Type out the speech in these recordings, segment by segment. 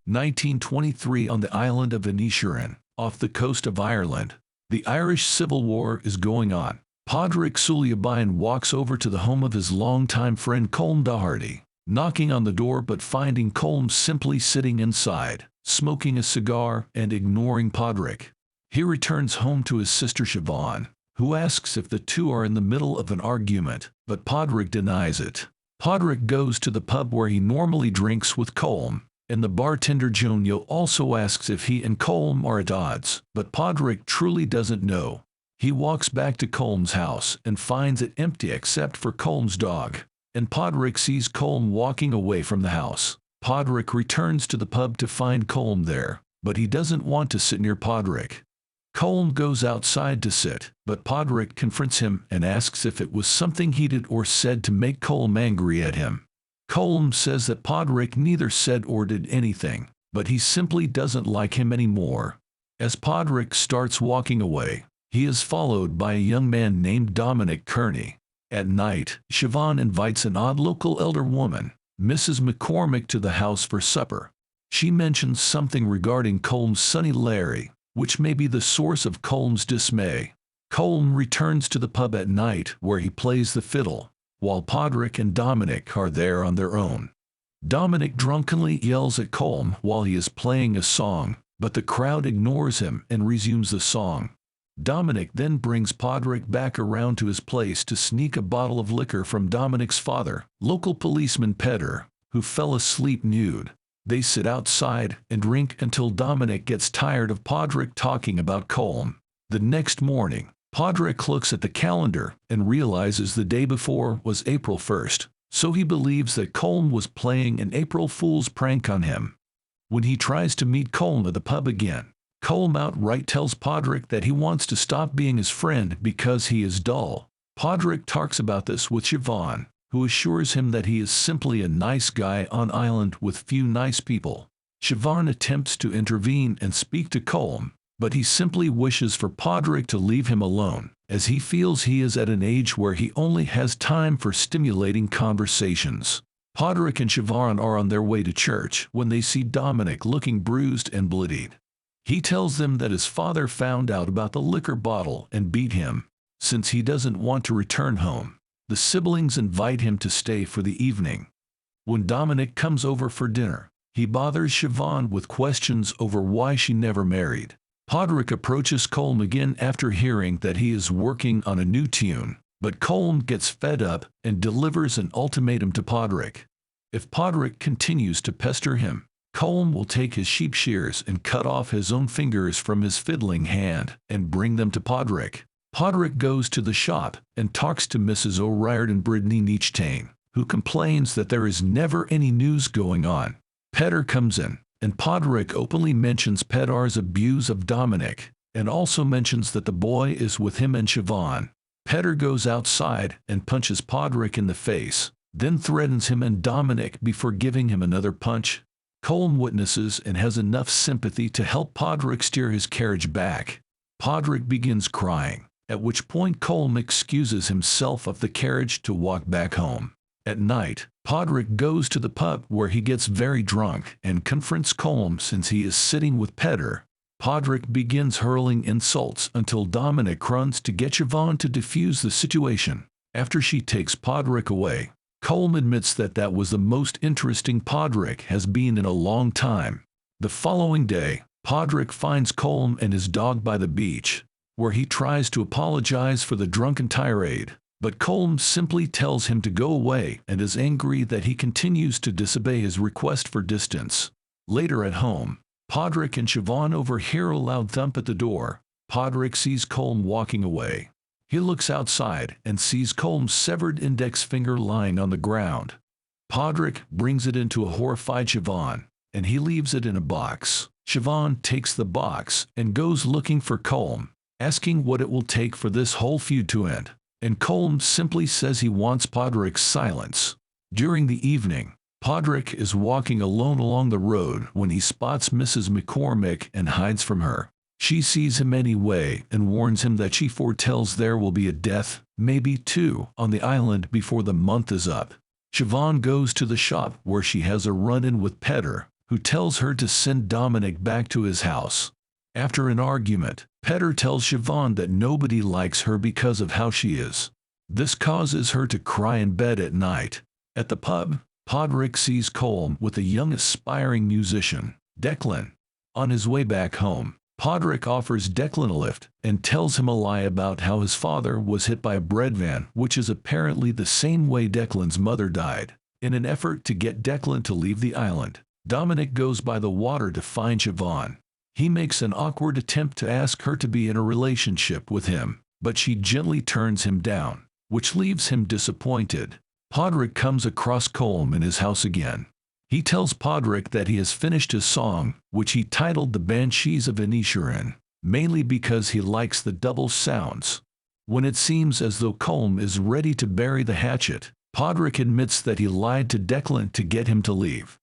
1923 on the island of Inisherin, off the coast of Ireland. The Irish Civil War is going on. Padraig Suliabayan walks over to the home of his longtime friend Colm Doherty, knocking on the door but finding Colm simply sitting inside, smoking a cigar and ignoring Padraig. He returns home to his sister Siobhan, who asks if the two are in the middle of an argument, but Padraig denies it. Padraig goes to the pub where he normally drinks with Colm, and the bartender Jonio also asks if he and Colm are at odds, but Padraig truly doesn't know. He walks back to Colm's house and finds it empty except for Colm's dog, and Padraig sees Colm walking away from the house. Padraig returns to the pub to find Colm there, but he doesn't want to sit near Padraig. Colm goes outside to sit, but Padraig confronts him and asks if it was something he did or said to make Colm angry at him. Colm says that Padraig neither said or did anything, but he simply doesn't like him anymore. As Padraig starts walking away, he is followed by a young man named Dominic Kearney. At night, Siobhan invites an odd local elder woman, Mrs. McCormick, to the house for supper. She mentions something regarding Colm's sonny Larry, which may be the source of Colm's dismay. Colm returns to the pub at night where he plays the fiddle, while Padraig and Dominic are there on their own. Dominic drunkenly yells at Colm while he is playing a song, but the crowd ignores him and resumes the song. Dominic then brings Padraig back around to his place to sneak a bottle of liquor from Dominic's father, local policeman Peter, who fell asleep nude. They sit outside and drink until Dominic gets tired of Padraig talking about Colm. The next morning, Padraig looks at the calendar and realizes the day before was April 1st, so he believes that Colm was playing an April Fool's prank on him. When he tries to meet Colm at the pub again, Colm outright tells Padraig that he wants to stop being his friend because he is dull. Padraig talks about this with Siobhan, who assures him that he is simply a nice guy on island with few nice people. Siobhan attempts to intervene and speak to Colm, but he simply wishes for Padraig to leave him alone, as he feels he is at an age where he only has time for stimulating conversations. Padraig and Siobhan are on their way to church when they see Dominic looking bruised and bloodied. He tells them that his father found out about the liquor bottle and beat him. Since he doesn't want to return home, the siblings invite him to stay for the evening. When Dominic comes over for dinner, he bothers Siobhan with questions over why she never married. Padraig approaches Colm again after hearing that he is working on a new tune, but Colm gets fed up and delivers an ultimatum to Padraig. If Padraig continues to pester him, Colm will take his sheep shears and cut off his own fingers from his fiddling hand and bring them to Padraig. Padraig goes to the shop and talks to Mrs. O'Riordan Brittany Neachtain, who complains that there is never any news going on. Peter comes in, and Padraig openly mentions Petar's abuse of Dominic, and also mentions that the boy is with him and Siobhan. Peter goes outside and punches Padraig in the face, then threatens him and Dominic before giving him another punch. Colm witnesses and has enough sympathy to help Padraig steer his carriage back. Padraig begins crying, at which point Colm excuses himself of the carriage to walk back home. At night, Padraig goes to the pub where he gets very drunk and confronts Colm since he is sitting with Peter. Padraig begins hurling insults until Dominic runs to get Siobhan to defuse the situation. After she takes Padraig away, Colm admits that that was the most interesting Padraig has been in a long time. The following day, Padraig finds Colm and his dog by the beach, where he tries to apologize for the drunken tirade, but Colm simply tells him to go away and is angry that he continues to disobey his request for distance. Later at home, Padraig and Siobhan overhear a loud thump at the door. Padraig sees Colm walking away. He looks outside and sees Colm's severed index finger lying on the ground. Padraig brings it into a horrified Siobhan, and he leaves it in a box. Siobhan takes the box and goes looking for Colm, asking what it will take for this whole feud to end, and Colm simply says he wants Padraig's silence. During the evening, Padraig is walking alone along the road when he spots Mrs. McCormick and hides from her. She sees him anyway and warns him that she foretells there will be a death, maybe two, on the island before the month is up. Siobhan goes to the shop where she has a run-in with Peter, who tells her to send Dominic back to his house. After an argument, Petter tells Siobhan that nobody likes her because of how she is. This causes her to cry in bed at night. At the pub, Podrick sees Colm with a young aspiring musician, Declan. On his way back home, Podrick offers Declan a lift and tells him a lie about how his father was hit by a bread van, which is apparently the same way Declan's mother died. In an effort to get Declan to leave the island, Dominic goes by the water to find Siobhan. He makes an awkward attempt to ask her to be in a relationship with him, but she gently turns him down, which leaves him disappointed. Podrick comes across Colm in his house again. He tells Podrick that he has finished his song, which he titled The Banshees of Inisherin, mainly because he likes the double sounds. When it seems as though Colm is ready to bury the hatchet, Podrick admits that he lied to Declan to get him to leave.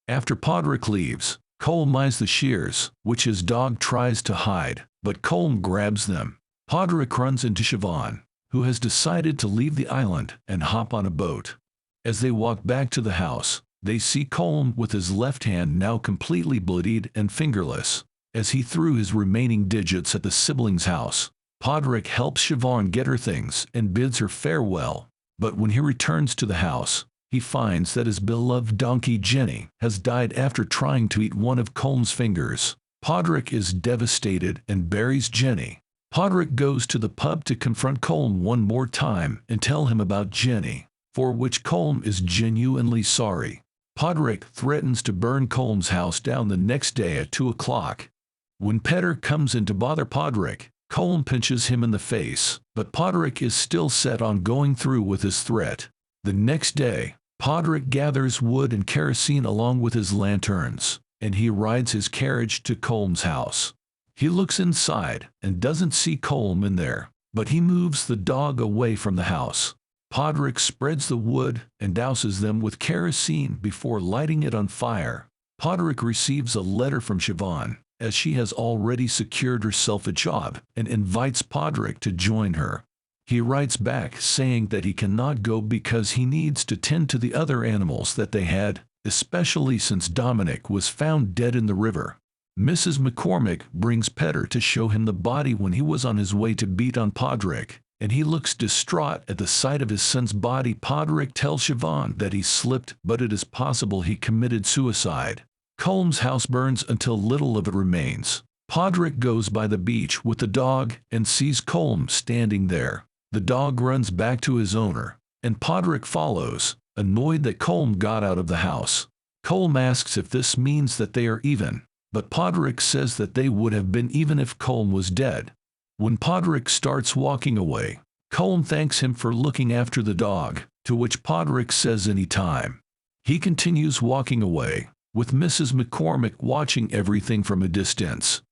After Podrick leaves, Colm eyes the shears, which his dog tries to hide, but Colm grabs them. Podrick runs into Siobhan, who has decided to leave the island and hop on a boat. As they walk back to the house, they see Colm with his left hand now completely bloodied and fingerless. As he threw his remaining digits at the siblings' house, Podrick helps Siobhan get her things and bids her farewell. But when he returns to the house, he finds that his beloved donkey Jenny has died after trying to eat one of Colm's fingers. Podrick is devastated and buries Jenny. Podrick goes to the pub to confront Colm one more time and tell him about Jenny, for which Colm is genuinely sorry. Podrick threatens to burn Colm's house down the next day at 2 o'clock. When Petter comes in to bother Podrick, Colm pinches him in the face, but Podrick is still set on going through with his threat. The next day, Podrick gathers wood and kerosene along with his lanterns, and he rides his carriage to Colm's house. He looks inside and doesn't see Colm in there, but he moves the dog away from the house. Podrick spreads the wood and douses them with kerosene before lighting it on fire. Podrick receives a letter from Siobhan, as she has already secured herself a job, and invites Podrick to join her. He writes back saying that he cannot go because he needs to tend to the other animals that they had, especially since Dominic was found dead in the river. Mrs. McCormick brings Petter to show him the body when he was on his way to beat on Podrick, and he looks distraught at the sight of his son's body. Podrick tells Siobhan that he slipped, but it is possible he committed suicide. Colm's house burns until little of it remains. Podrick goes by the beach with the dog and sees Colm standing there. The dog runs back to his owner, and Podrick follows, annoyed that Colm got out of the house. Colm asks if this means that they are even, but Podrick says that they would have been even if Colm was dead. When Podrick starts walking away, Colm thanks him for looking after the dog, to which Podrick says any time. He continues walking away, with Mrs. McCormick watching everything from a distance.